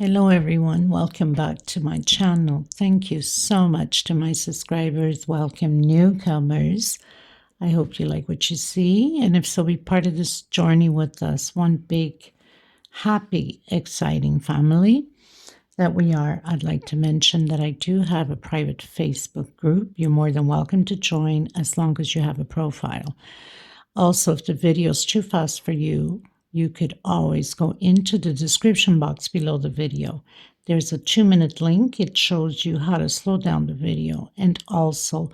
Hello everyone, welcome back to my channel. Thank you so much to my subscribers. Welcome newcomers. I hope you like what you see, and if so, be part of this journey with us. One big, happy, exciting family that we are. I'd like to mention that I do have a private Facebook group. You're more than welcome to join as long as you have a profile. Also, if the video is too fast for you, you could always go into the description box below the video. There's a 2-minute link. It shows you how to slow down the video, and also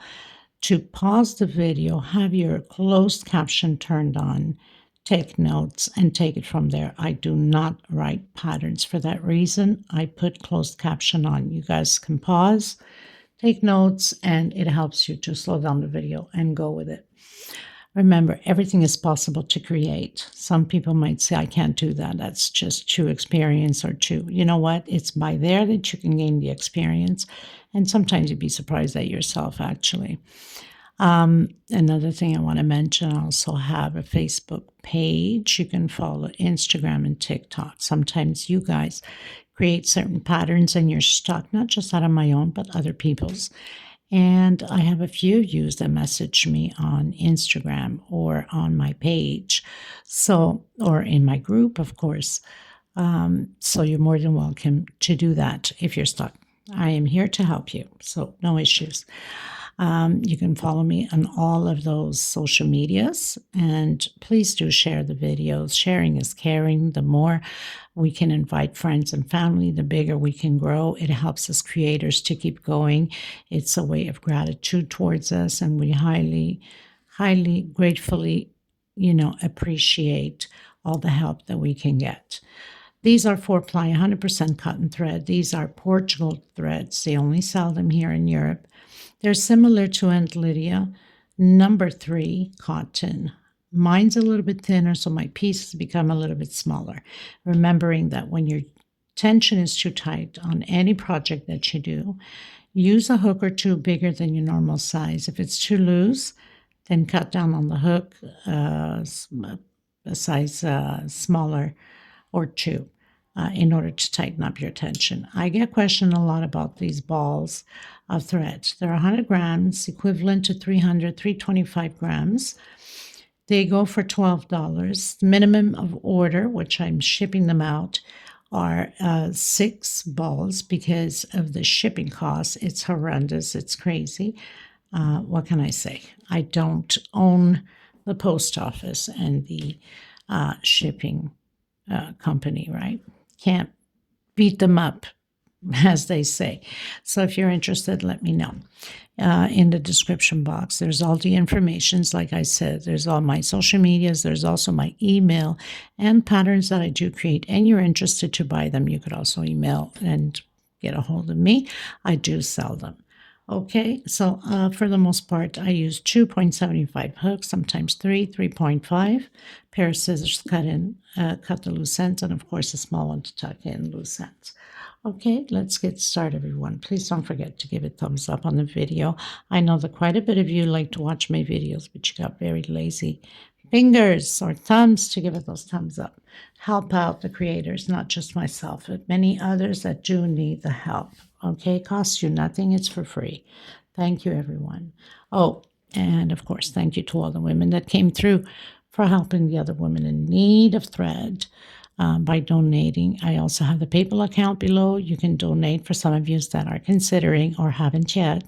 to pause the video, have your closed caption turned on, take notes, and take it from there. I do not write patterns. For that reason, I put closed caption on. You guys can pause, take notes, and it helps you to slow down the video and go with it. Remember, everything is possible to create. Some people might say, I can't do that. That's just too experience or too. You know what? It's by there that you can gain the experience. And sometimes you'd be surprised at yourself, actually. Another thing I want to mention, I also have a Facebook page. You can follow Instagram and TikTok. Sometimes you guys create certain patterns and you're stuck, not just out of my own, but other people's. And I have a few of you that message me on Instagram or on my page, or in my group, of course. So you're more than welcome to do that if you're stuck. I am here to help you, so no issues. You can follow me on all of those social medias, and please do share the videos. Sharing is caring. The more we can invite friends and family, the bigger we can grow. It helps us creators to keep going. It's a way of gratitude towards us, and we highly, highly gratefully, appreciate all the help that we can get. These are 4-ply, 100% cotton thread. These are Portugal threads. They only sell them here in Europe. They're similar to Aunt Lydia, number 3 cotton. Mine's a little bit thinner, so my pieces become a little bit smaller. Remembering that when your tension is too tight on any project that you do, use a hook or two bigger than your normal size. If it's too loose, then cut down on the hook a size smaller or two. In order to tighten up your tension. I get questioned a lot about these balls of thread. They're 100 grams, equivalent to 325 grams. They go for $12. The minimum of order, which I'm shipping them out, are 6 balls because of the shipping costs. It's horrendous. It's crazy. What can I say? I don't own the post office and the shipping company, right? Can't beat them up, as they say. So if you're interested, let me know. In the description box, there's all the informations. Like I said, there's all my social medias. There's also my email and patterns that I do create. And you're interested to buy them, you could also email and get a hold of me. I do sell them. Okay, so for the most part, I use 2.75 hooks, sometimes 3.5. Pair of scissors cut the loose ends, and of course a small one to tuck in loose ends. Okay, let's get started, everyone. Please don't forget to give a thumbs up on the video. I know that quite a bit of you like to watch my videos, but you got very lazy fingers or thumbs to give it those thumbs up. Help out the creators, not just myself, but many others that do need the help. Okay, it costs you nothing. It's for free. Thank you, everyone. Oh, and of course, thank you to all the women that came through for helping the other women in need of thread by donating. I also have the PayPal account below. You can donate for some of you that are considering or haven't yet.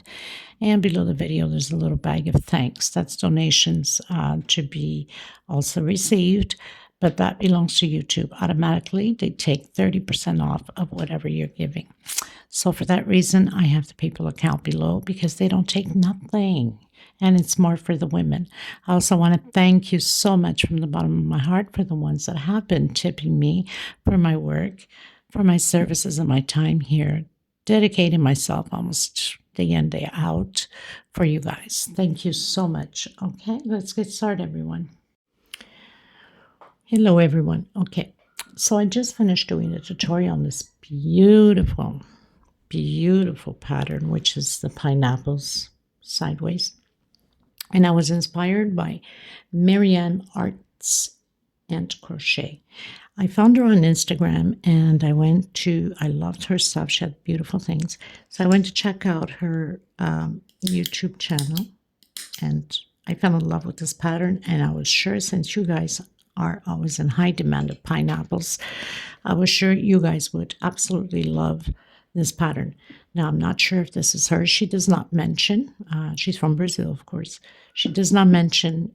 And below the video, there's a little bag of thanks. That's donations to be also received, but that belongs to YouTube. Automatically, they take 30% off of whatever you're giving. So for that reason, I have the PayPal account below because they don't take nothing. And it's more for the women. I also want to thank you so much from the bottom of my heart for the ones that have been tipping me for my work, for my services and my time here, dedicating myself almost day in, day out for you guys. Thank you so much. Okay, let's get started, everyone. Hello, everyone. Okay, so I just finished doing a tutorial on this beautiful pattern, which is the pineapples sideways. And I was inspired by Miriana Arts and Crochet. I found her on Instagram and I loved her stuff. She had beautiful things. So I went to check out her YouTube channel and I fell in love with this pattern. And I was sure, since you guys are always in high demand of pineapples, I was sure you guys would absolutely love this pattern. Now, I'm not sure if this is her. She does not mention, she's from Brazil, of course. She does not mention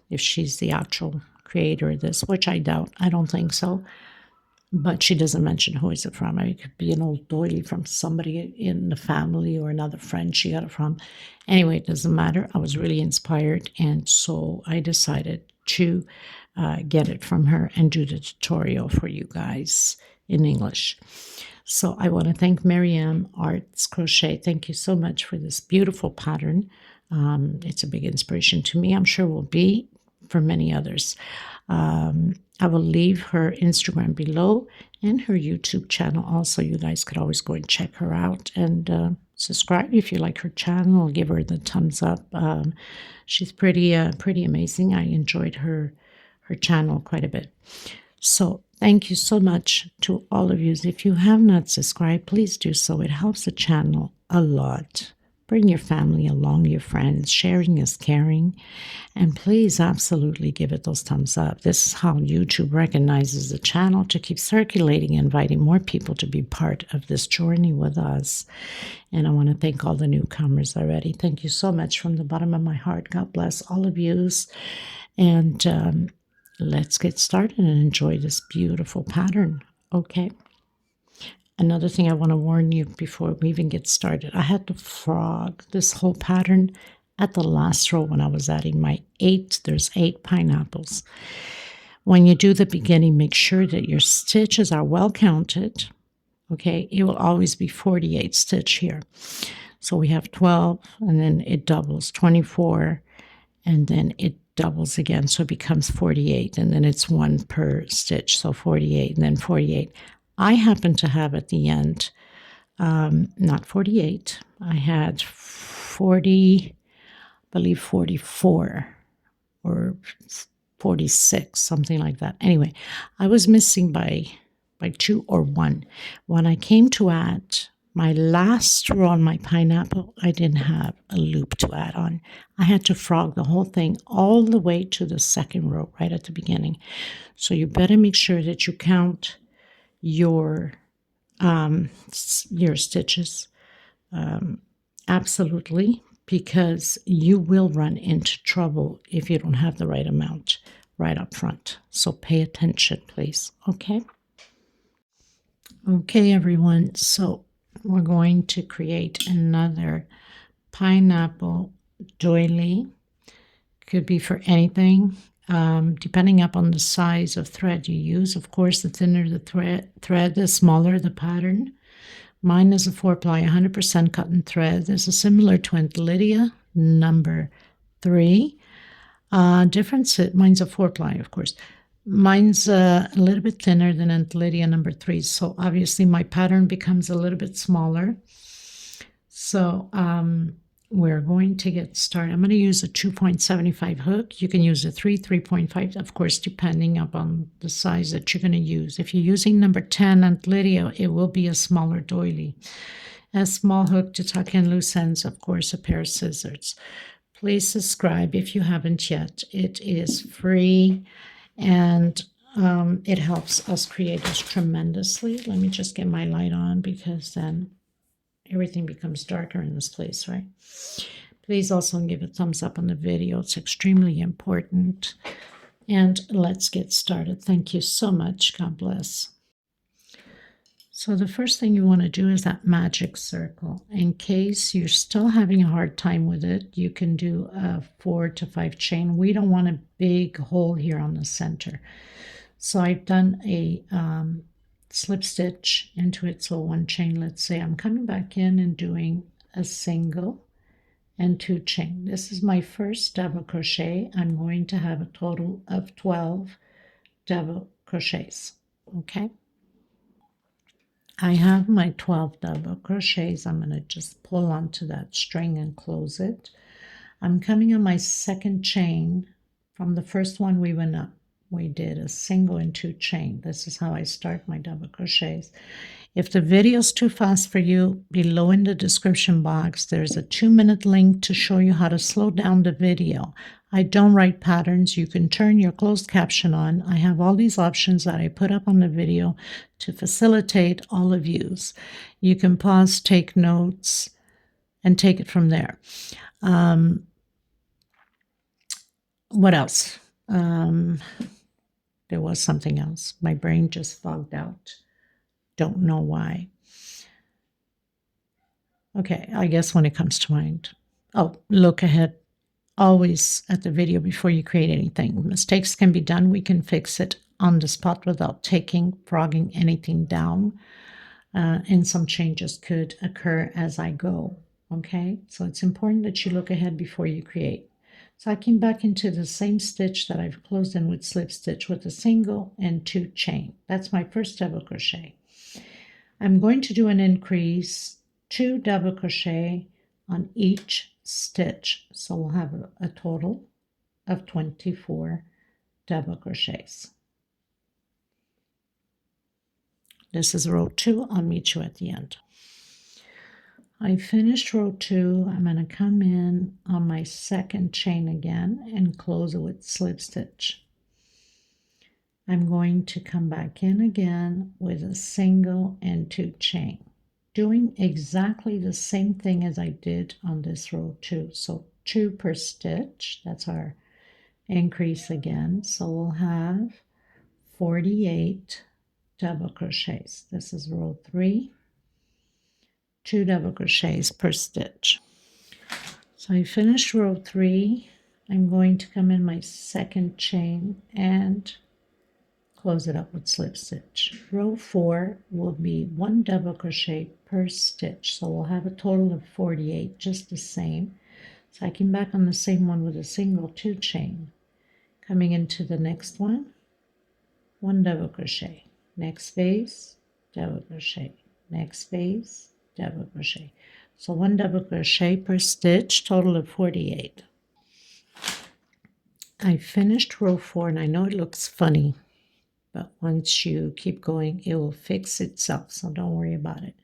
if she's the actual creator of this, which I doubt. I don't think so. But she doesn't mention who is it from. I mean, it could be an old doily from somebody in the family or another friend she got it from. Anyway, it doesn't matter. I was really inspired, and so I decided to get it from her and do the tutorial for you guys in English. So I want to thank Miriam Arts Crochet. Thank you so much for this beautiful pattern. It's a big inspiration to me. I'm sure will be for many others. I will leave her Instagram below and her YouTube channel also. You guys could always go and check her out and subscribe if you like her channel. Give her the thumbs up. She's pretty amazing. I enjoyed her channel quite a bit. So thank you so much to all of you. If you have not subscribed, please do so. It helps the channel a lot. Bring your family along, your friends. Sharing is caring. And please absolutely give it those thumbs up. This is how YouTube recognizes the channel to keep circulating and inviting more people to be part of this journey with us. And I want to thank all the newcomers already. Thank you so much from the bottom of my heart. God bless all of you. And let's get started and enjoy this beautiful pattern. Okay. Another thing I want to warn you before we even get started, I had to frog this whole pattern at the last row when I was adding my 8. There's 8 pineapples. When you do the beginning, make sure that your stitches are well counted. Okay, it will always be 48 stitch here. So we have 12, and then it doubles, 24, and then it doubles again, so it becomes 48, and then it's 1 per stitch, so 48, and then 48. I happen to have at the end, not 48, I had 40, I believe 44 or 46, something like that. Anyway, I was missing by 2 or 1. When I came to add my last row on my pineapple, I didn't have a loop to add on. I had to frog the whole thing all the way to the second row right at the beginning. So you better make sure that you count your stitches absolutely, because you will run into trouble if you don't have the right amount right up front. So pay attention, please. Okay everyone, so we're going to create another pineapple doily. Could be for anything. Depending upon the size of thread you use. Of course, the thinner the thread, the smaller the pattern. Mine is a 4-ply, 100% cotton thread. This is similar to Aunt Lydia, number 3. Mine's a 4-ply, of course. Mine's a little bit thinner than Aunt Lydia, number 3. So obviously my pattern becomes a little bit smaller. So we're going to get started. I'm going to use a 2.75 hook. You can use a 3.5, of course, depending upon the size that you're going to use. If you're using number 10 Aunt Lydia, it will be a smaller doily. A small hook to tuck in loose ends, of course, a pair of scissors. Please subscribe if you haven't yet. It is free, and it helps us creators tremendously. Let me just get my light on, because then everything becomes darker in this place, right? Please also give a thumbs up on the video. It's extremely important. And let's get started. Thank you so much. God bless. So the first thing you want to do is that magic circle. In case you're still having a hard time with it, you can do a 4 to 5 chain. We don't want a big hole here on the center. So I've done a slip stitch into it, so 1 chain. Let's say I'm coming back in and doing a single and 2 chain. This is my first double crochet. I'm going to have a total of 12 double crochets. Okay, I have my 12 double crochets. I'm going to just pull onto that string and close it. I'm coming on my second chain. From the first one we went up we did a single and 2 chain. This is how I start my double crochets. If the video is too fast for you, below in the description box, there's a 2-minute link to show you how to slow down the video. I don't write patterns. You can turn your closed caption on. I have all these options that I put up on the video to facilitate all of yous. You can pause, take notes, and take it from there. What else? There was something else. My brain just fogged out. Don't know why. Okay, I guess when it comes to mind. Oh, look ahead always at the video before you create anything. Mistakes can be done. We can fix it on the spot without frogging anything down. And some changes could occur as I go. Okay, so it's important that you look ahead before you create. So I came back into the same stitch that I've closed in with slip stitch with a single and 2 chain. That's my first double crochet. I'm going to do an increase 2 double crochet on each stitch. So we'll have a total of 24 double crochets. This is row 2. I'll meet you at the end. I finished row 2. I'm going to come in on my second chain again and close it with slip stitch. I'm going to come back in again with a single and 2 chain, doing exactly the same thing as I did on this row 2. So 2 per stitch. That's our increase again. So we'll have 48 double crochets. This is row 3. 2 double crochets per stitch. So I finished row 3. I'm going to come in my second chain and close it up with slip stitch. Row 4 will be 1 double crochet per stitch. So we'll have a total of 48, just the same. So I came back on the same one with a single 2 chain. Coming into the next one, 1 double crochet. Next space, double crochet. Next space, double crochet. So 1 double crochet per stitch, total of 48. I finished row 4, and I know it looks funny, but once you keep going, it will fix itself, so don't worry about it.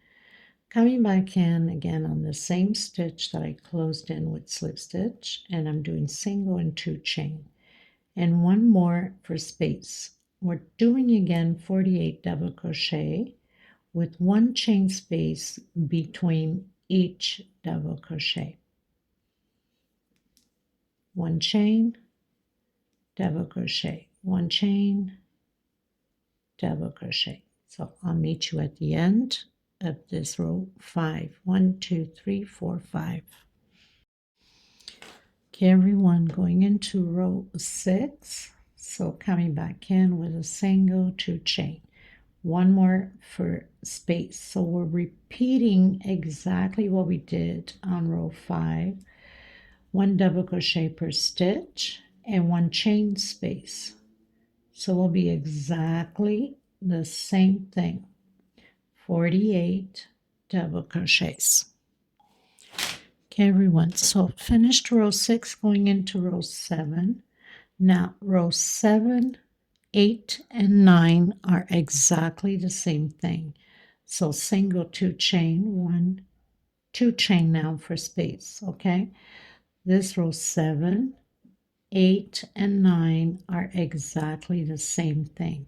Coming back in again on the same stitch that I closed in with slip stitch, and I'm doing single and 2 chain, and 1 more for space. We're doing again 48 double crochet with 1 chain space between each double crochet. 1 chain, double crochet, 1 chain, double crochet. So I'll meet you at the end of this row 5. 1, 2, 3, 4, 5. Okay, everyone, going into row 6. So coming back in with a single 2 chain. 1 more for space. So we're repeating exactly what we did on row 5. 1 double crochet per stitch and 1 chain space. So we'll be exactly the same thing. 48 double crochets. Okay, everyone, so finished row 6, going into row 7. Now row 7, 8, and 9 are exactly the same thing. So single 2 chain, 1, 2 chain now for space, okay? This row 7, 8, and 9 are exactly the same thing.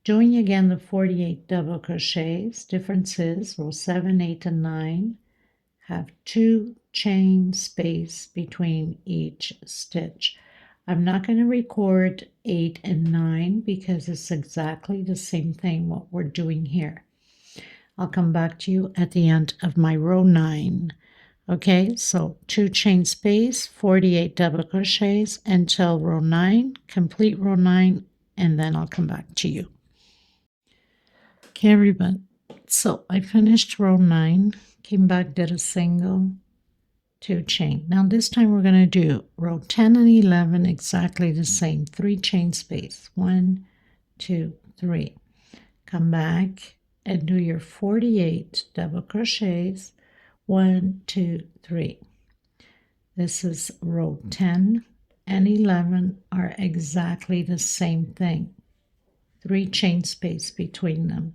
Doing again the 48 double crochets, difference is row 7, 8, and 9 have 2 chain space between each stitch. I'm not going to record 8 and 9 because it's exactly the same thing what we're doing here. I'll come back to you at the end of my row 9. Okay, so 2 chain space, 48 double crochets until row 9, complete row 9, and then I'll come back to you. Okay, everyone, so I finished row 9, came back, did a single 2 chain. Now this time we're going to do row 10 and 11 exactly the same, 3 chain space, 1, 2, 3. Come back and do your 48 double crochets, 1, 2, 3. This is row 10 and 11 are exactly the same thing. 3 chain space between them.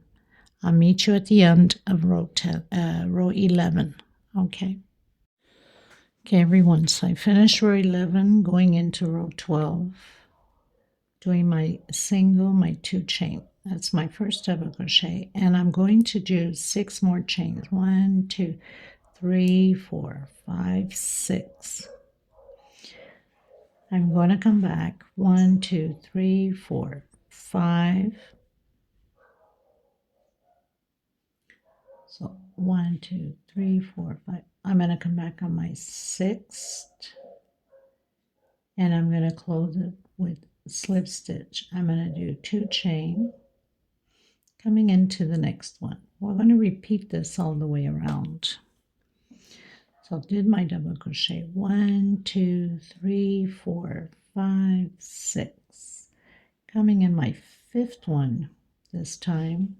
I'll meet you at the end of row 11. Okay. Okay, everyone, so I finished row 11, going into row 12, doing my single, my 2 chain. That's my first double crochet, and I'm going to do 6 more chains. 1, 2, 3, 4, 5, 6. I'm going to come back 1, 2, 3, 4, 5. So 1, 2, 3, 4, 5. I'm going to come back on my 6th, and I'm going to close it with slip stitch. I'm going to do 2 chain coming into the next one. We're going to repeat this all the way around. So I did my double crochet 1, 2, 3, 4, 5, 6. Coming in my 5th one this time,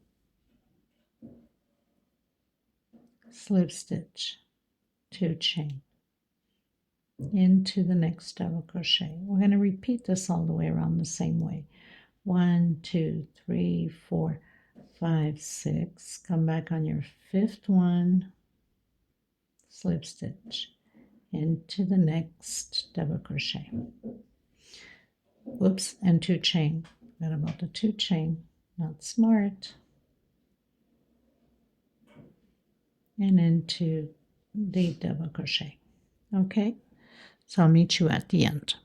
slip stitch, 2 chain into the next double crochet. We're going to repeat this all the way around the same way. 1, 2, 3, 4, 5, 6. Come back on your 5th one, slip stitch into the next double crochet. Whoops, and 2 chain. Forgot about the 2 chain. Not smart. And into the double crochet. Okay, so I'll meet you at the end.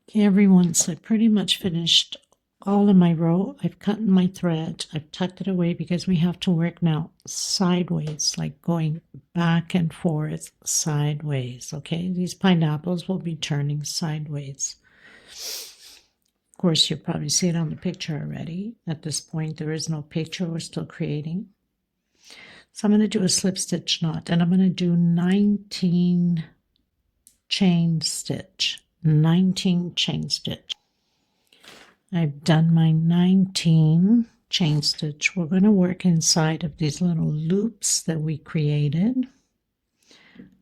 Okay, everyone, so I pretty much finished all of my row. I've cut my thread. I've tucked it away because we have to work now sideways, like going back and forth sideways. Okay, these pineapples will be turning sideways. Of course, you probably see it on the picture already. At this point, there is no picture. We're still creating. So I'm going to do a slip stitch knot, and I'm going to do 19 chain stitch. 19 chain stitch. I've done my 19 chain stitch. We're going to work inside of these little loops that we created.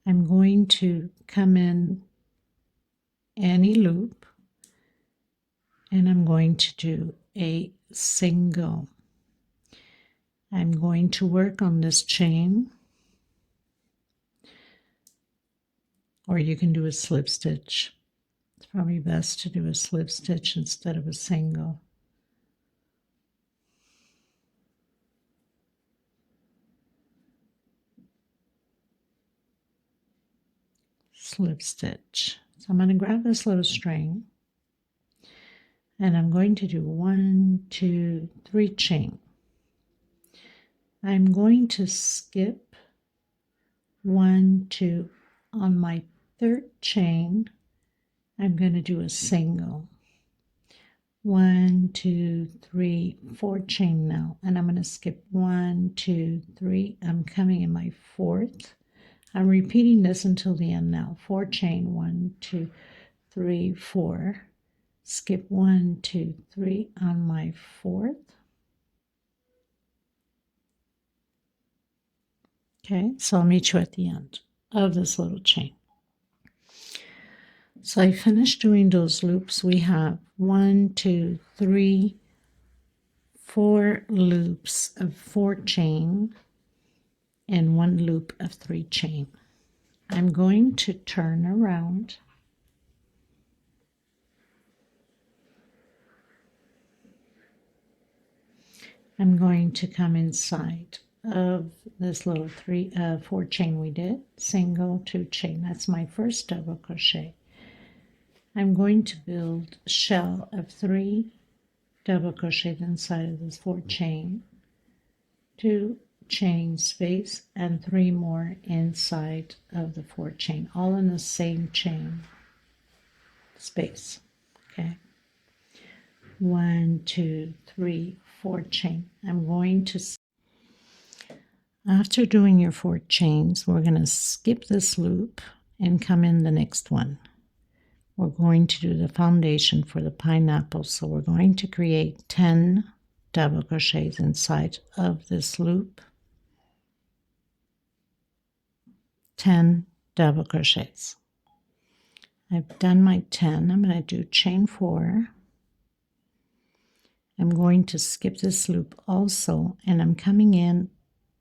I'm going to come in any loop, and I'm going to do a single. I'm going to work on this chain, or you can do a slip stitch. It's probably best to do a slip stitch instead of a single. Slip stitch. So I'm going to grab this little string, and I'm going to do 1, 2, 3 chain. I'm going to skip 1, 2. On my 3rd chain, I'm going to do a single. 1, 2, 3, 4 chain now, and I'm going to skip 1, 2, 3. I'm coming in my 4th. I'm repeating this until the end now. 4 chain, 1, 2, 3, 4. Skip 1, 2, 3 on my 4th. Okay, so I'll meet you at the end of this little chain. So I finished doing those loops. We have 1, 2, 3, 4 loops of 4 chain and 1 loop of 3 chain. I'm going to turn around. I'm going to come inside of this little 4 chain we did, single, 2 chain. That's my first double crochet. I'm going to build a shell of 3 double crochets inside of this 4 chain, 2 chain space, and 3 more inside of the 4 chain, all in the same chain space. Okay, 1, 2, 3, 4 chain. I'm going to, after doing your 4 chains, we're going to skip this loop and come in the next one. We're going to do the foundation for the pineapple, so we're going to create 10 double crochets inside of this loop. 10 double crochets. I've done my 10. I'm going to do chain 4. I'm going to skip this loop also, and I'm coming in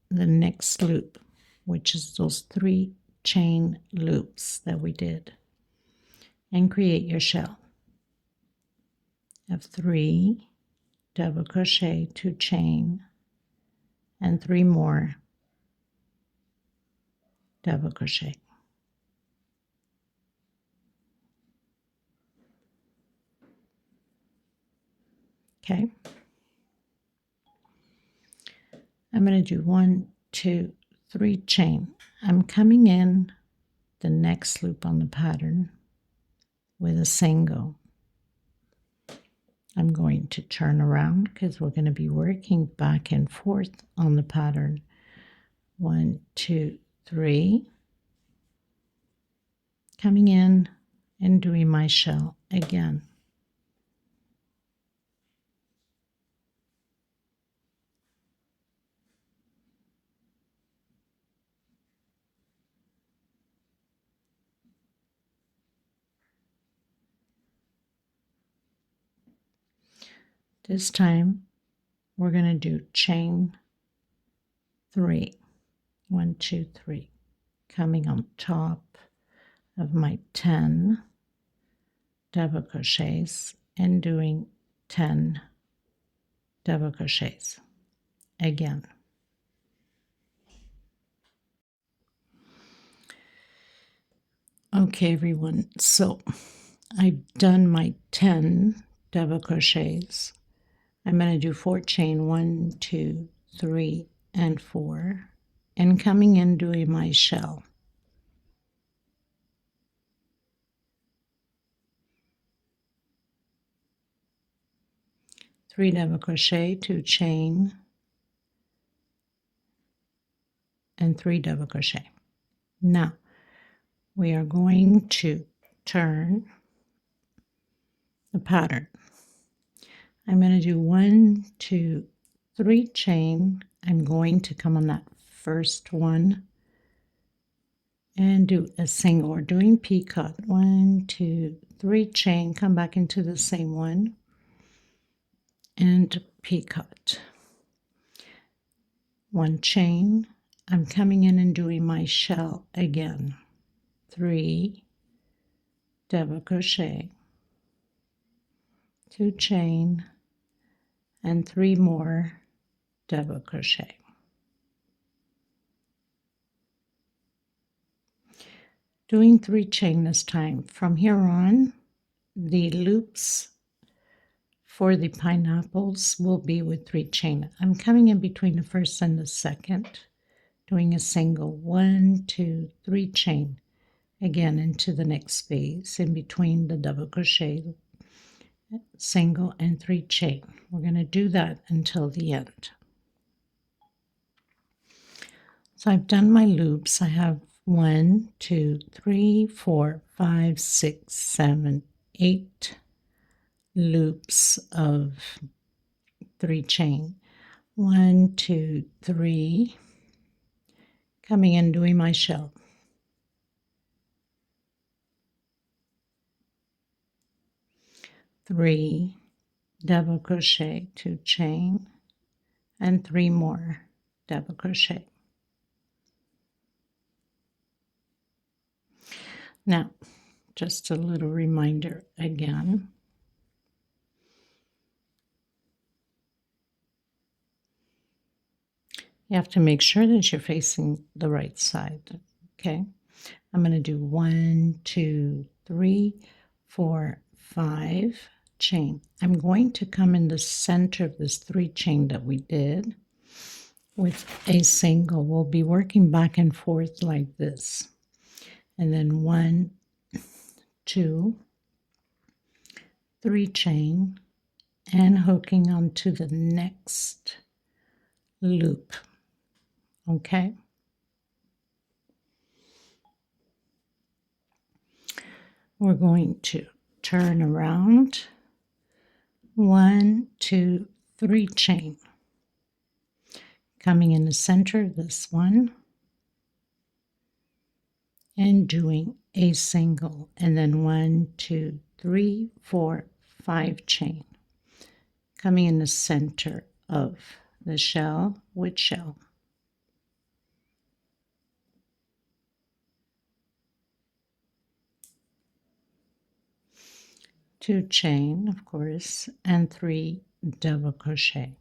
the next loop, which is those 3 chain loops that we did, and create your shell of 3 double crochet, 2 chain, and 3 more double crochet. Okay, I'm going to do 1, 2, 3 chain. I'm coming in the next loop on the pattern with a single. I'm going to turn around because we're going to be working back and forth on the pattern. 1, 2, 3. Coming in and doing my shell again. This time we're going to do chain 3. 1, 2, 3. Coming on top of my 10 double crochets and doing 10 double crochets again. Okay, everyone, so I've done my 10 double crochets. I'm going to do 4 chain, 1, 2, 3, and 4, and coming in doing my shell. Three double crochet, 2 chain, and 3 double crochet. Now we are going to turn the pattern. I'm going to do 1, 2, 3 chain. I'm going to come on that first one and do a single. We're doing peacock. 1, 2, 3 chain, come back into the same one and peacock. 1 chain. I'm coming in and doing my shell again. 3 double crochet, 2 chain, and 3 more double crochet. Doing 3 chain this time. From here on, the loops for the pineapples will be with 3 chain. I'm coming in between the first and the second, doing a single. 1, 2, 3 chain. Again into the next space in between the double crochet, single, and 3 chain. We're going to do that until the end. So I've done my loops. I have 1, 2, 3, 4, 5, 6, 7, 8 loops of 3 chain. 1, 2, 3, coming in doing my shell. 3 double crochet, 2 chain, and 3 more double crochet. Now, just a little reminder again. You have to make sure that you're facing the right side, okay? I'm going to do 1, 2, 3, 4, 5 chain. I'm going to come in the center of this 3 chain that we did with a single. We'll be working back and forth like this. And then 1, 2, 3 chain, and hooking onto the next loop. Okay? We're going to turn around. 1, 2, 3 chain. Coming in the center of this one. and doing a single, and then 1, 2, 3, 4, 5 chain, coming in the center of the shell with shell. 2 chain, of course, and 3 double crochet.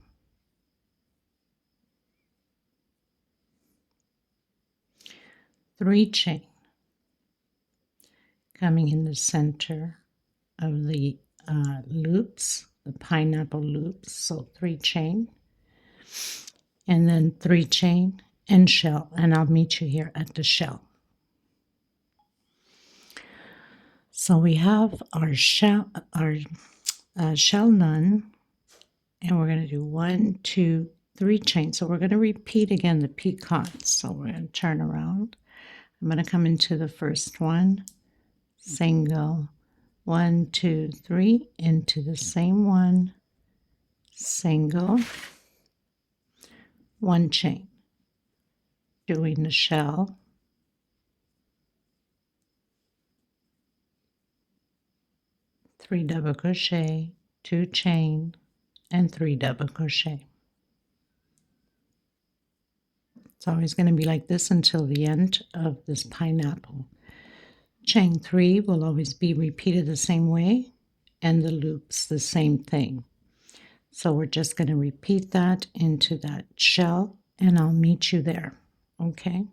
3 chain, coming in the center of the loops, the pineapple loops, so 3 chain, and then 3 chain and shell, and I'll meet you here at the shell. So we have our shell done, and we're going to do 1, 2, 3 chains. So we're going to repeat again the picots. So we're going to turn around. I'm going to come into the first one, single, 1, 2, 3, into the same one, single, 1 chain, doing the shell, 3 double crochet, 2 chain, and 3 double crochet. It's always going to be like this until the end of this pineapple. Chain 3 will always be repeated the same way, and the loops the same thing. So we're just going to repeat that into that shell, and I'll meet you there. Okay?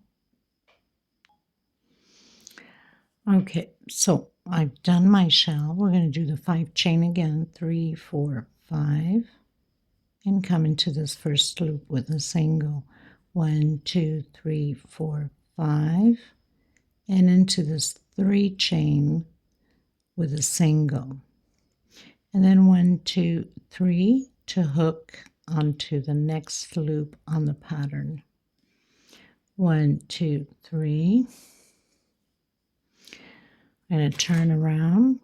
Okay, so I've done my shell. We're going to do the 5 chain again, 3, 4, 5, and come into this first loop with a single, 1, 2, 3, 4, 5, and into this 3 chain with a single, and then 1, 2, 3 to hook onto the next loop on the pattern. 1, 2, 3. I'm going to turn around,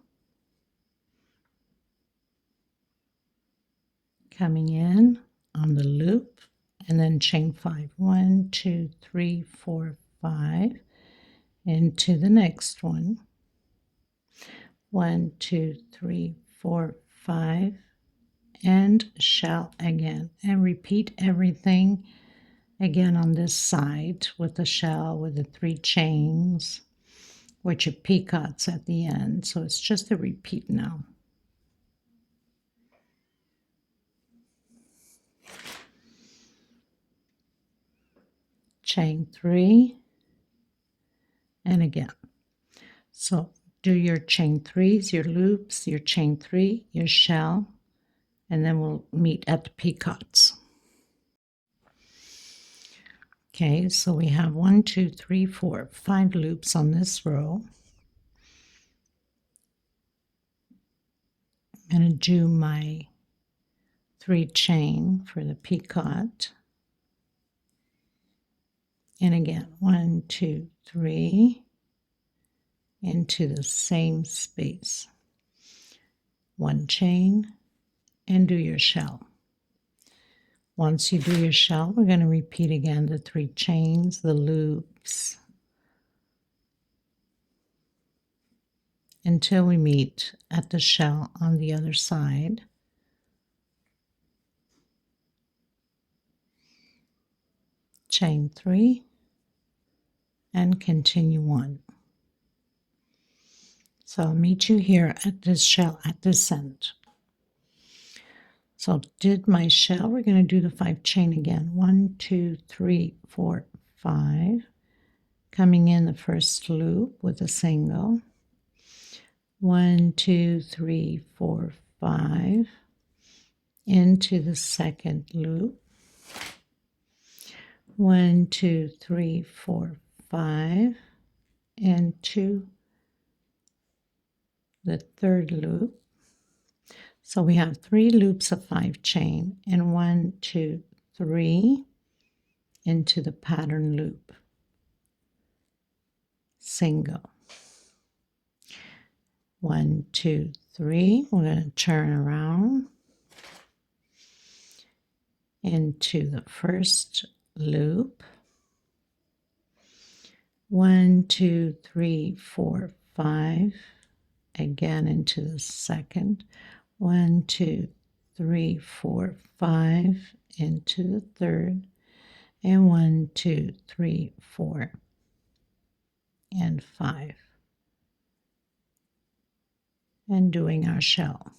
coming in on the loop, and then chain 5. 1, 2, 3, 4, 5, into the next one. 1, 2, 3, 4, 5, and shell again, and repeat everything again on this side with the shell with the 3 chains, which are picots at the end. So it's just a repeat now. Chain 3, and again. So do your chain 3s, your loops, your chain 3, your shell, and then we'll meet at the picots. Okay, so we have 1, 2, 3, 4, 5 loops on this row. I'm going to do my 3 chain for the picot. And again, 1, 2, 3, into the same space. 1 chain, and do your shell. Once you do your shell, we're going to repeat again the 3 chains, the loops, until we meet at the shell on the other side. Chain 3, and continue on. So I'll meet you here at this shell at this end. So did my shell, we're going to do the 5 chain again. 1, 2, 3, 4, 5. Coming in the first loop with a single. 1, 2, 3, 4, 5. Into the second loop. 1, 2, 3, 4, 5. Into the third loop. So we have 3 loops of 5 chain, and 1, 2, 3 into the pattern loop. Single. 1, 2, 3. We're going to turn around into the first loop. 1, 2, 3, 4, 5. Again into the second. 1, 2, 3, 4, 5 into the third. And 1, 2, 3, 4, and 5. And doing our shell.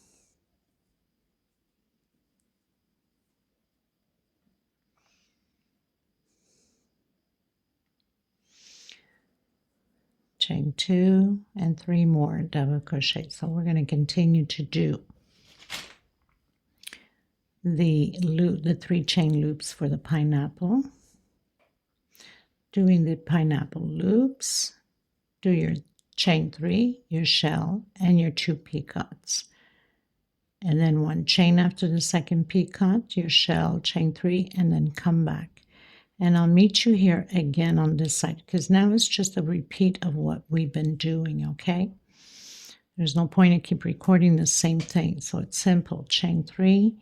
Chain 2 and 3 more double crochet. So we're going to continue to do the 3 chain loops for the pineapple. Doing the pineapple loops, do your chain 3, your shell, and your 2 picots. And then 1 chain after the second picot, your shell, chain 3, and then come back. And I'll meet you here again on this side, because now it's just a repeat of what we've been doing, okay? There's no point in keep recording the same thing. So it's simple. Chain 3.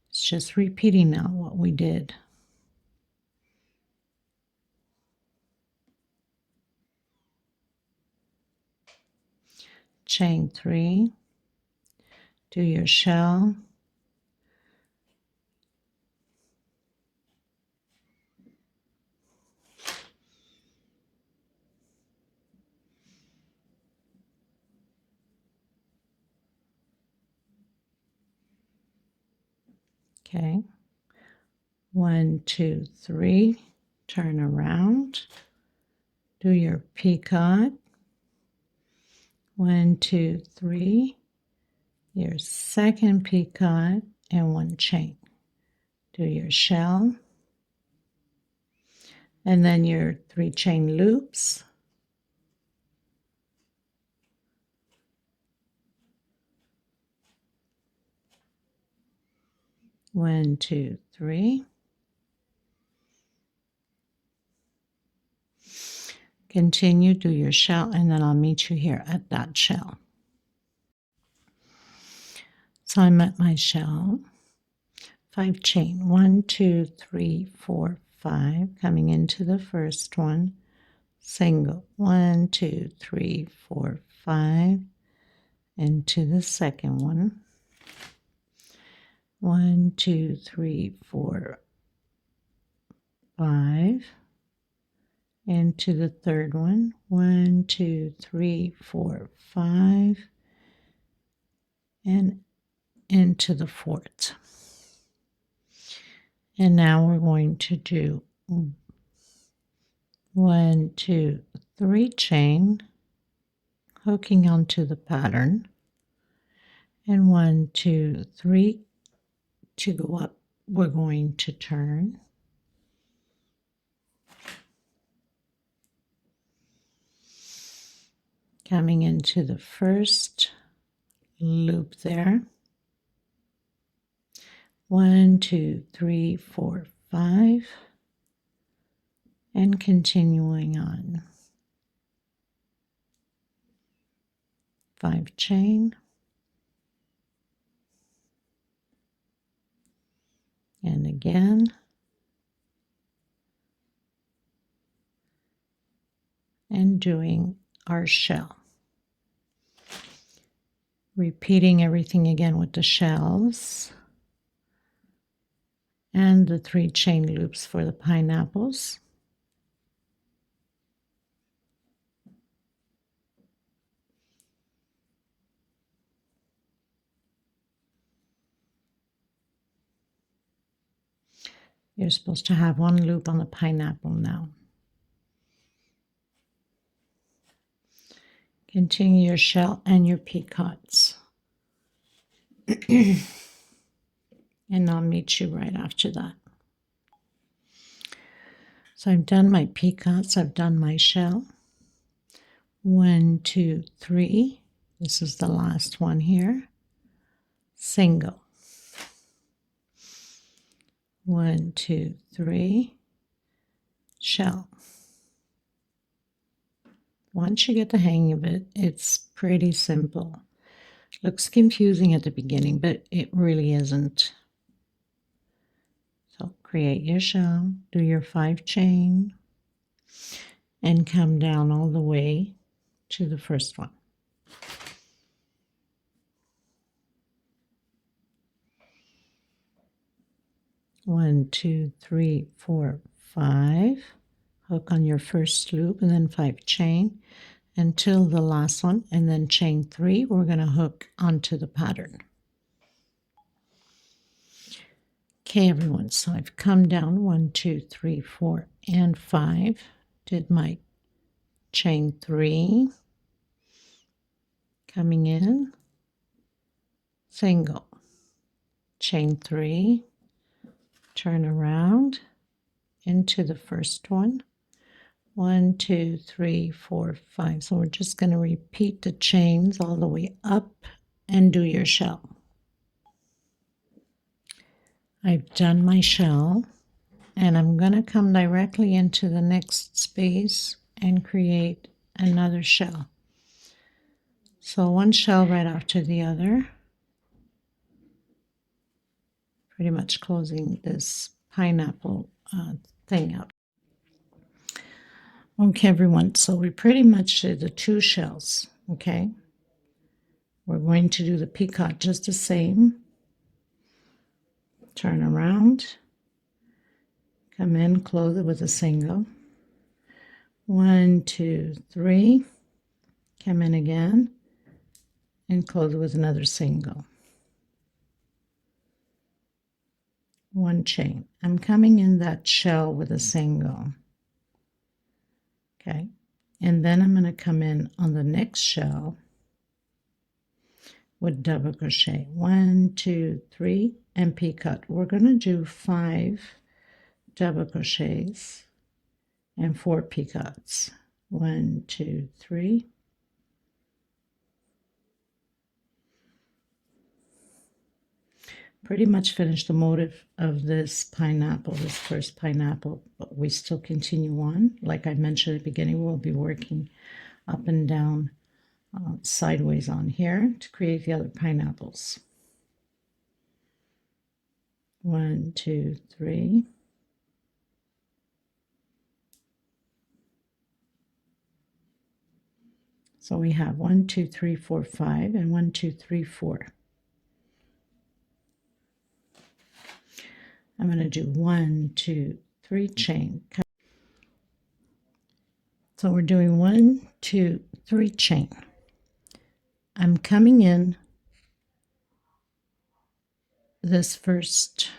It's just repeating now what we did. Chain 3. Do your shell. Okay, 1, 2, 3, turn around, do your picot, 1, 2, 3, your second picot, and 1 chain. Do your shell, and then your 3 chain loops. One, 2, 3. Continue, do your shell, and then I'll meet you here at that shell. So I'm at my shell. 5 chain, 1, 2, 3, 4, 5, coming into the first one. Single, 1, 2, 3, 4, 5, into the second one. 1, 2, 3, 4, 5, into the third one. 1, 2, 3, 4, 5, and into the fourth. And now we're going to do 1, 2, 3 chain, hooking onto the pattern, and 1, 2, 3 to go up. We're going to turn. Coming into the first loop there. 1, 2, 3, 4, 5, and continuing on. 5 chain, and again, and doing our shell. Repeating everything again with the shells and the 3 chain loops for the pineapples. You're supposed to have 1 loop on the pineapple now. Continue your shell and your picots. And I'll meet you right after that. So I've done my picots, I've done my shell. 1, 2, 3. This is the last one here. Single. 1, 2, 3. Shell. Once you get the hang of it, it's pretty simple. Looks confusing at the beginning, but it really isn't. So create your shell, do your 5 chain, and come down all the way to the first one. One, two, three, four, five. Hook on your first loop and then 5 chain until the last one, and then chain 3. We're going to hook onto the pattern. Okay, everyone, so I've come down 1, 2, 3, 4, and 5, did my chain 3, coming in, single, chain 3, turn around into the first one. 1, 2, 3, 4, 5. So we're just going to repeat the chains all the way up and do your shell. I've done my shell, and I'm going to come directly into the next space and create another shell. So one shell right after the other, pretty much closing this pineapple thing up. Okay, everyone, so we pretty much did the 2 shells, okay? We're going to do the peacock just the same. Turn around, come in, close it with a single. 1, 2, 3, come in again, and close it with another single. 1 chain. I'm coming in that shell with a single. Okay, and then I'm going to come in on the next shell with double crochet. 1, 2, 3, and peacock. We're going to do 5 double crochets and 4 peacocks. 1, 2, 3. Pretty much finished the motif of this pineapple, this first pineapple, but we still continue on. Like I mentioned at the beginning, we'll be working up and down sideways on here to create the other pineapples. 1, 2, 3. So we have 1, 2, 3, 4, 5, and 1, 2, 3, 4. I'm going to do 1, 2, 3 chain. So we're doing 1, 2, 3 chain. I'm coming in this first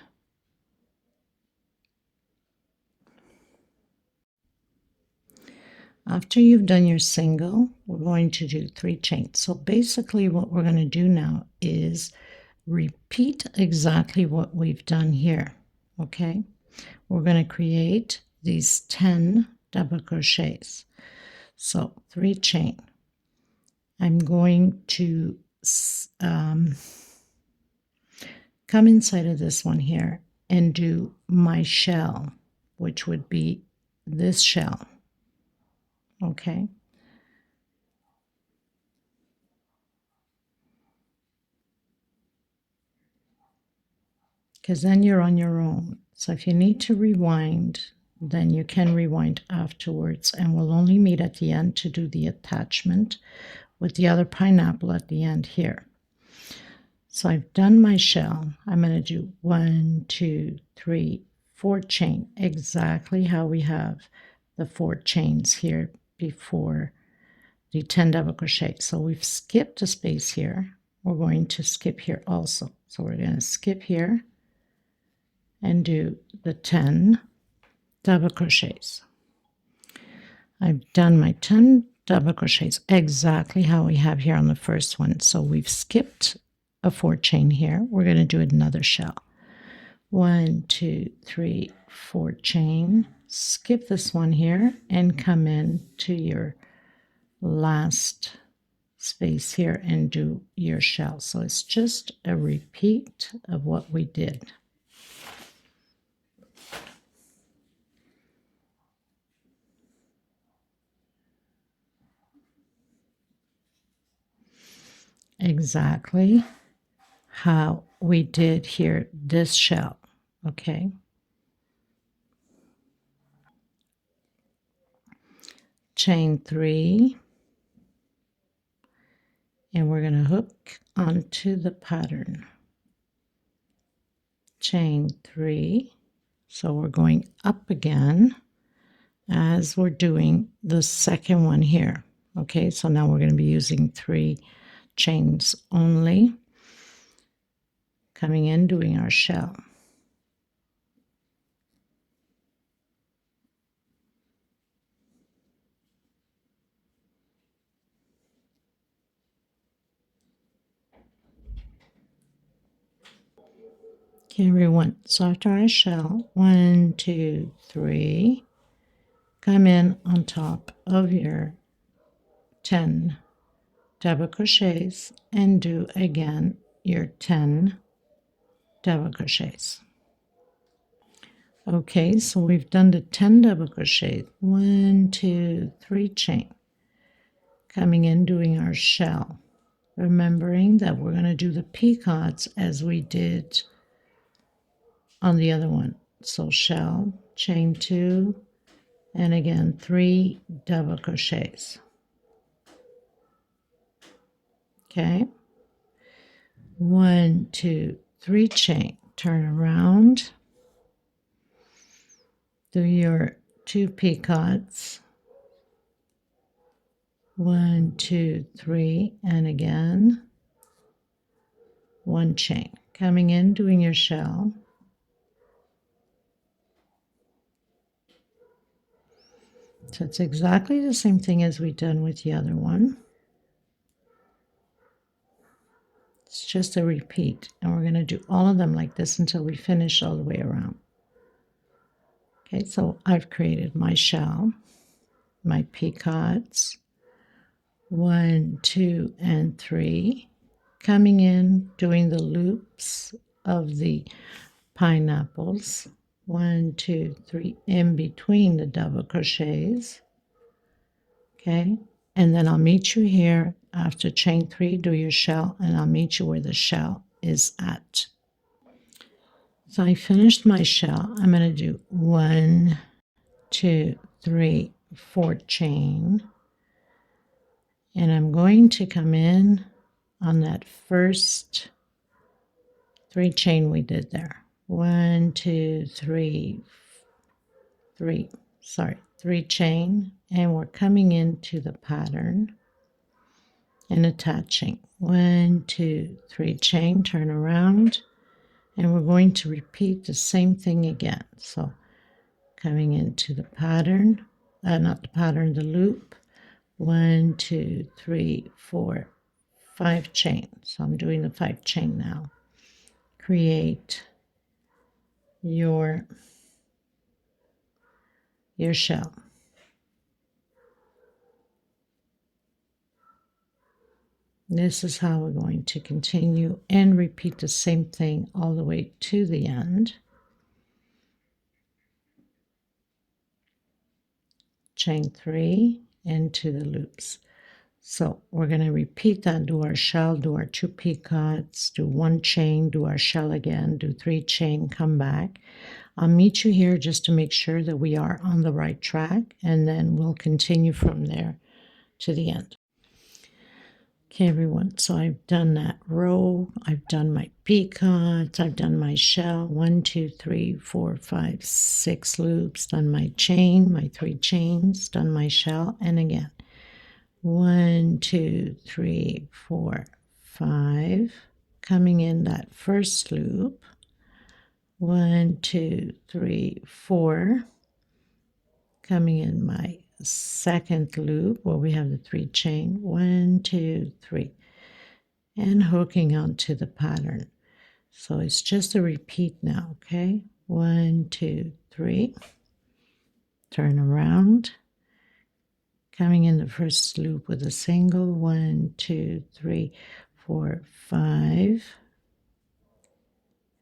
after you've done your single, we're going to do 3 chains. So basically what we're going to do now is repeat exactly what we've done here. Okay, we're going to create these 10 double crochets. So 3 chain. I'm going to come inside of this one here and do my shell, which would be this shell. Okay. Because then you're on your own. So if you need to rewind, then you can rewind afterwards, and we'll only meet at the end to do the attachment with the other pineapple at the end here. So I've done my shell. I'm going to do 1, 2, 3, 4 chain, exactly how we have the 4 chains here before the 10 double crochet. So we've skipped a space here. We're going to skip here also. So we're going to skip here and do the 10 double crochets. I've done my 10 double crochets exactly how we have here on the first one. So we've skipped a 4 chain here. We're going to do another shell. 1, 2, 3, 4 chain. Skip this one here and come in to your last space here and do your shell. So it's just a repeat of what we did. Exactly how we did here this shell. Okay, chain 3, and we're going to hook onto the pattern. Chain 3, so we're going up again as we're doing the second one here. Okay, so now we're going to be using 3 chains only, coming in, doing our shell. Okay, everyone, so after our shell, 1, 2, 3, come in on top of your 10 double crochets and do again your 10 double crochets. Okay, so we've done the 10 double crochets, 1, 2, 3 chain, coming in, doing our shell, remembering that we're going to do the picots as we did on the other one. So shell, chain 2, and again 3 double crochets. Okay, 1, 2, 3 chain, turn around, do your 2 picots, 1, 2, 3, and again 1 chain, coming in, doing your shell, so it's exactly the same thing as we done with the other one. It's just a repeat, and we're going to do all of them like this until we finish all the way around. Okay, so I've created my shell, my picots, 1, 2, and 3, coming in, doing the loops of the pineapples, 1, 2, 3, in between the double crochets. Okay, and then I'll meet you here after chain 3, do your shell, and I'll meet you where the shell is at. So I finished my shell. I'm going to do 1, 2, 3, 4 chain, and I'm going to come in on that first 3 chain we did there. 1, 2, 3, 3 chain, and we're coming into the pattern and attaching. 1, 2, 3 chain, turn around, and we're going to repeat the same thing again. So coming into the pattern, not the pattern, the loop, 1, 2, 3, 4, 5 chain. So I'm doing the 5 chain now. Create your shell. This is how we're going to continue and repeat the same thing all the way to the end. Chain 3 into the loops. So we're going to repeat that, do our shell, do our 2 picots, do 1 chain, do our shell again, do 3 chain, come back. I'll meet you here just to make sure that we are on the right track, and then we'll continue from there to the end. Okay, everyone, so I've done that row, I've done my picots, I've done my shell, 1, 2, 3, 4, 5, 6 loops, done my chain, my 3 chains, done my shell, and again, 1, 2, 3, 4, 5, coming in that first loop, 1, 2, 3, 4, coming in my second loop where we have the 3 chain, 1, 2, 3, and hooking onto the pattern. So it's just a repeat now. Okay, 1, 2, 3, turn around, coming in the first loop with a single, 1, 2, 3, 4, 5,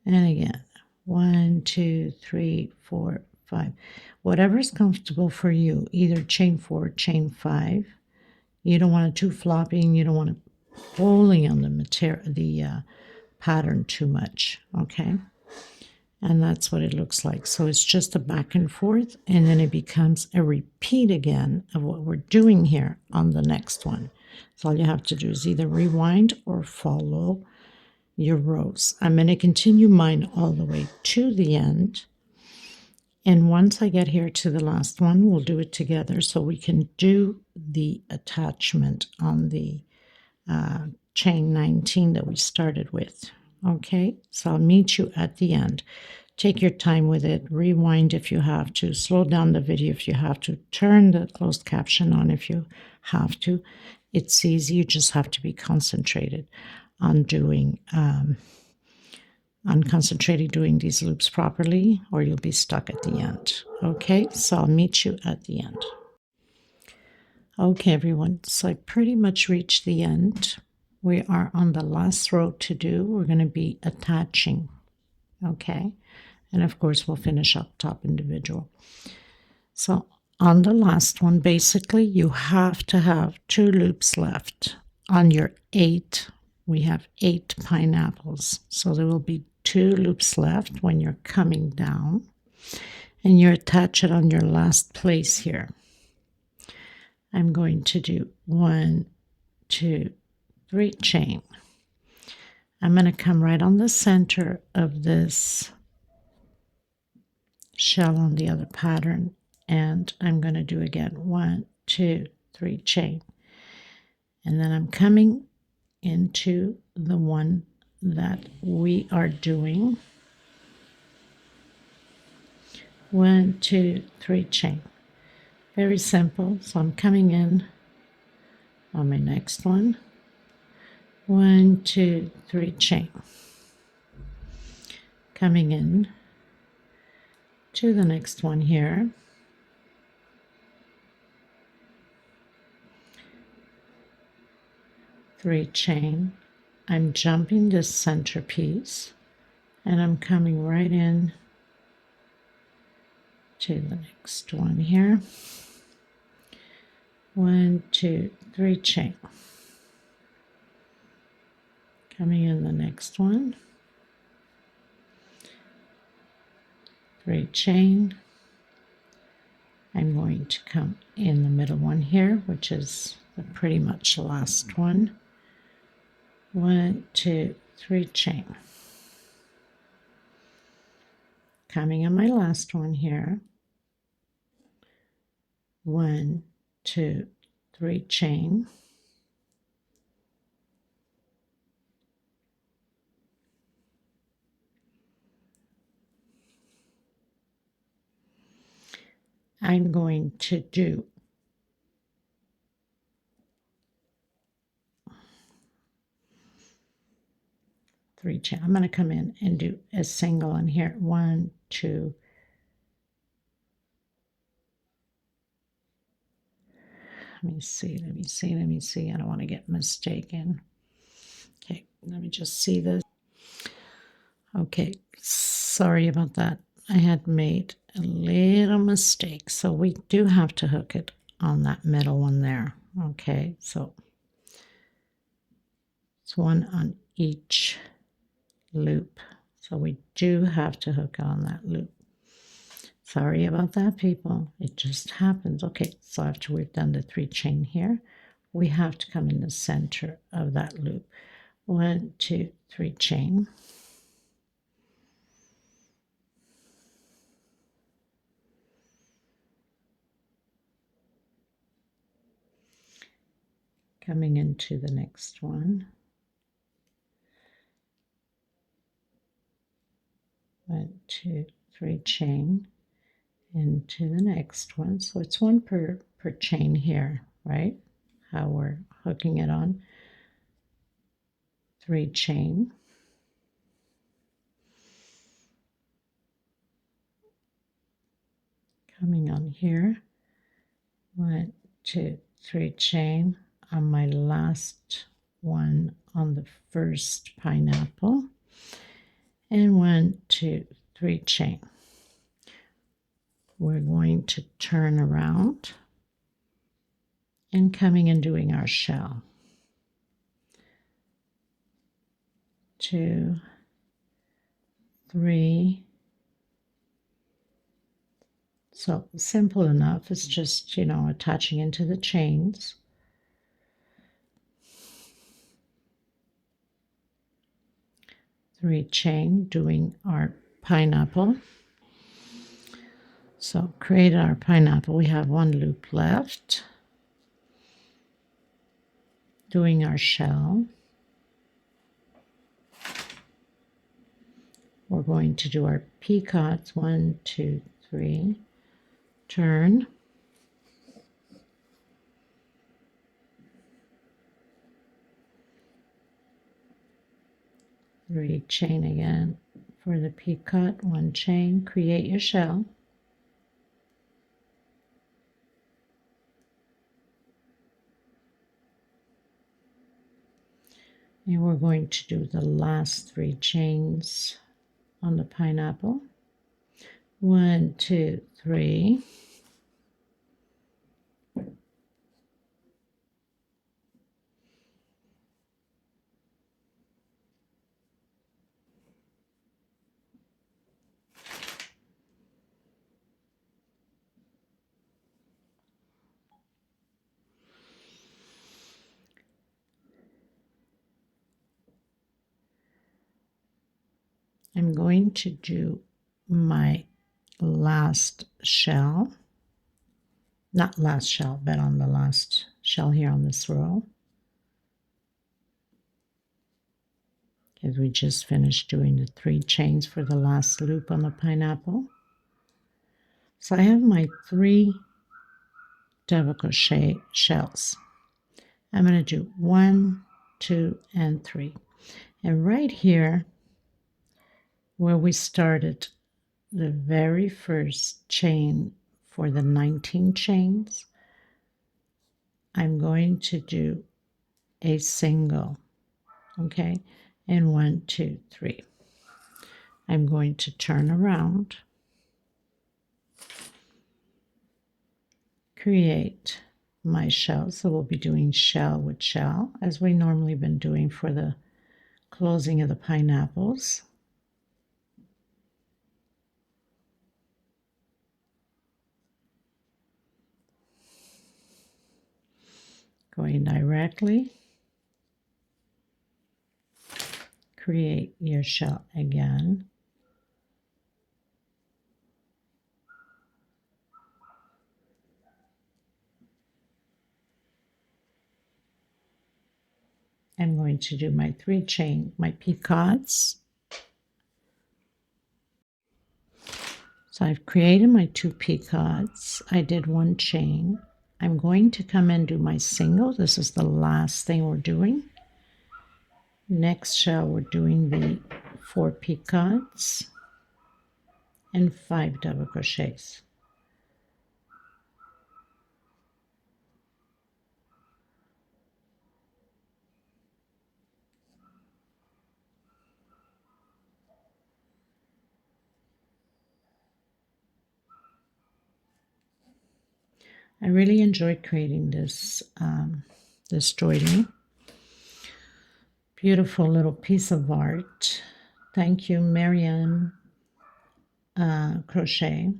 and again 1, 2, 3, 4, 5. Whatever is comfortable for you, either chain 4, chain 5. You don't want it too floppy, and you don't want it pulling on the material, the pattern too much. Okay, And that's what it looks like. So it's just a back and forth, and then it becomes a repeat again of what we're doing here on the next one. So all you have to do is either rewind or follow your rows. I'm going to continue mine all the way to the end. And once I get here to the last one, we'll do it together so we can do the attachment on the chain 19 that we started with. Okay, so I'll meet you at the end. Take your time with it. Rewind if you have to. Slow down the video if you have to. Turn the closed caption on if you have to. It's easy. You just have to be concentrated on doing doing these loops properly, or you'll be stuck at the end. Okay, so I'll meet you at the end. Okay, everyone, so I pretty much reached the end. We are on the last row to do. We're going to be attaching. Okay, and of course we'll finish up top individual. So on the last one, basically you have to have 2 loops left. On your 8, we have 8 pineapples, so there will be 2 loops left when you're coming down, and you attach it on your last place here. I'm going to do 1, 2, 3 chain. I'm going to come right on the center of this shell on the other pattern, and I'm going to do again 1, 2, 3 chain, and then I'm coming into the one that we are doing 1, 2, 3 chain. Very simple. So I'm coming in on my next one 1, 2, 3 chain, coming in to the next one here, 3 chain. I'm jumping this center piece and I'm coming right in to the next one here, 1, 2, 3 chain, coming in the next one, 3 chain. I'm going to come in the middle one here, which is the pretty much the last one, 1, 2, 3 chain, coming in my last one here, 1, 2, 3 chain, I'm going to do 3 chain. I'm going to come in and do a single in here, 1, 2, let me see. I don't want to get mistaken. Okay, let me just see this. Okay, sorry about that. I had made a little mistake. So we do have to hook it on that middle one there. Okay, so it's 1 on each loop. So we do have to hook on that loop. Sorry about that, people. It just happens. Okay, so after we've done the 3 chain here, we have to come in the center of that loop. 1, 2, 3 chain. Coming into the next one. 1, 2, 3 chain into the next one. So it's 1 per chain here, right? How we're hooking it on. 3 chain. Coming on here. 1, 2, 3 chain on my last one on the first pineapple. And 1, 2, 3 chain. We're going to turn around and coming and doing our shell. 2, 3, So simple enough. It's just, you know, attaching into the chains. Three chain, doing our pineapple. So create our pineapple. We have one loop left. Doing our shell. We're going to do our peacocks. 1, 2, 3. Turn. Three chain again for the peacock. 1 chain. Create your shell. And we're going to do the last 3 chains on the pineapple. 1, 2, 3. I'm going to do my last shell, not last shell, but on the last shell here on this row, because we just finished doing the 3 chains for the last loop on the pineapple. So I have my 3 double crochet shells. I'm going to do 1, 2, and 3. And right here, where we started the very first chain for the 19 chains, I'm going to do a single, okay, and 1, 2, 3. I'm going to turn around, create my shell. So we'll be doing shell with shell, as we normally been doing for the closing of the pineapples. Going directly, create your shell again. I'm going to do my 3 chain, my peacocks. So I've created my 2 peacocks. I did 1 chain. I'm going to come and do my single. This is the last thing we're doing. Next shell, we're doing the 4 peacocks and 5 double crochets. I really enjoyed creating this this doily. Beautiful little piece of art. Thank you, Miriana Crochet.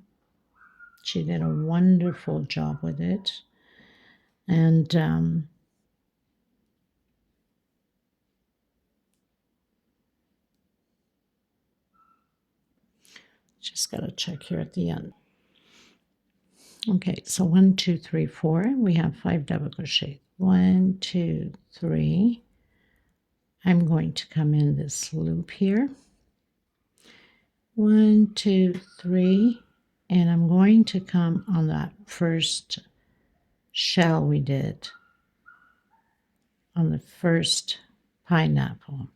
She did a wonderful job with it. And just got to check here at the end. Okay, so 1, 2, 3, 4. We have 5 double crochet. 1, 2, 3. I'm going to come in this loop here. 1, 2, 3, and I'm going to come on that first shell we did on the first pineapple.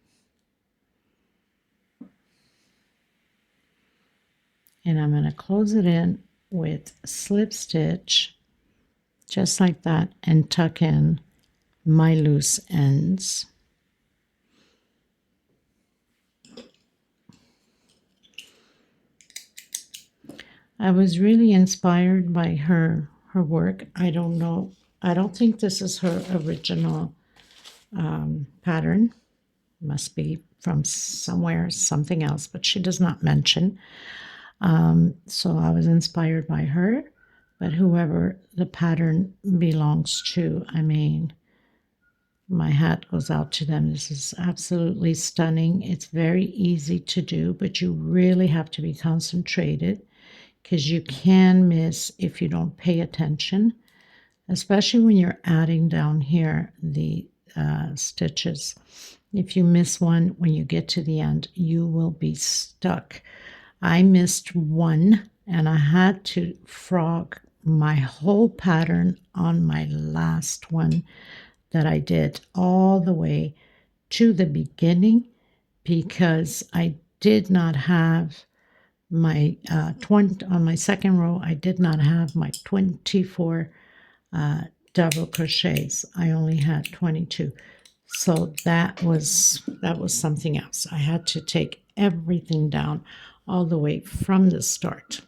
And I'm going to close it in with slip stitch, just like that, and tuck in my loose ends. I was really inspired by her work. I don't know. I don't think this is her original pattern. Must be from somewhere, something else, but she does not mention. So I was inspired by her, but whoever the pattern belongs to, I mean, my hat goes out to them. This is absolutely stunning. It's very easy to do, but you really have to be concentrated because you can miss if you don't pay attention, especially when you're adding down here the stitches. If you miss one when you get to the end, you will be stuck. I missed one and I had to frog my whole pattern on my last one that I did all the way to the beginning because I did not have my 20 on my second row. I did not have my 24 double crochets. I only had 22. So that was something else. I had to take everything down all the way from the start.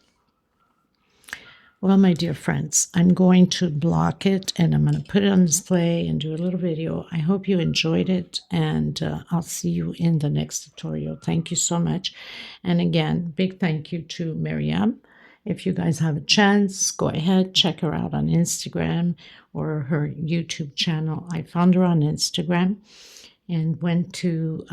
Well, my dear friends, I'm going to block it and I'm going to put it on display and do a little video. I hope you enjoyed it, and I'll see you in the next tutorial. Thank you so much. And again, big thank you to Miriam. If you guys have a chance, go ahead, check her out on Instagram or her YouTube channel. I found her on Instagram and went to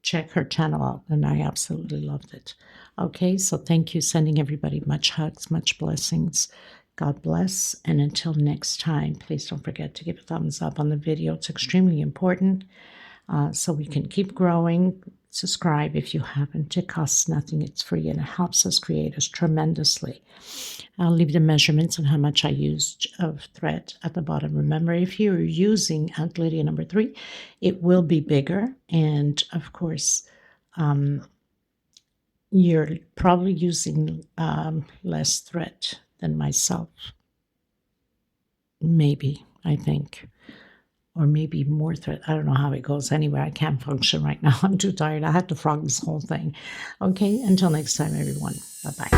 check her channel out, and I absolutely loved it. Okay, so thank you. Sending everybody much hugs, much blessings. God bless. And until next time, please don't forget to give a thumbs up on the video. It's extremely important so we can keep growing. Subscribe if you haven't. It costs nothing. It's free and it helps us creators tremendously. I'll leave the measurements on how much I used of thread at the bottom. Remember, if you're using Aunt Lydia number 3, it will be bigger. And of course, you're probably using less thread than myself. Maybe, I think. Or maybe more thread. I don't know how it goes. Anyway, I can't function right now. I'm too tired. I had to frog this whole thing. Okay, until next time, everyone. Bye-bye.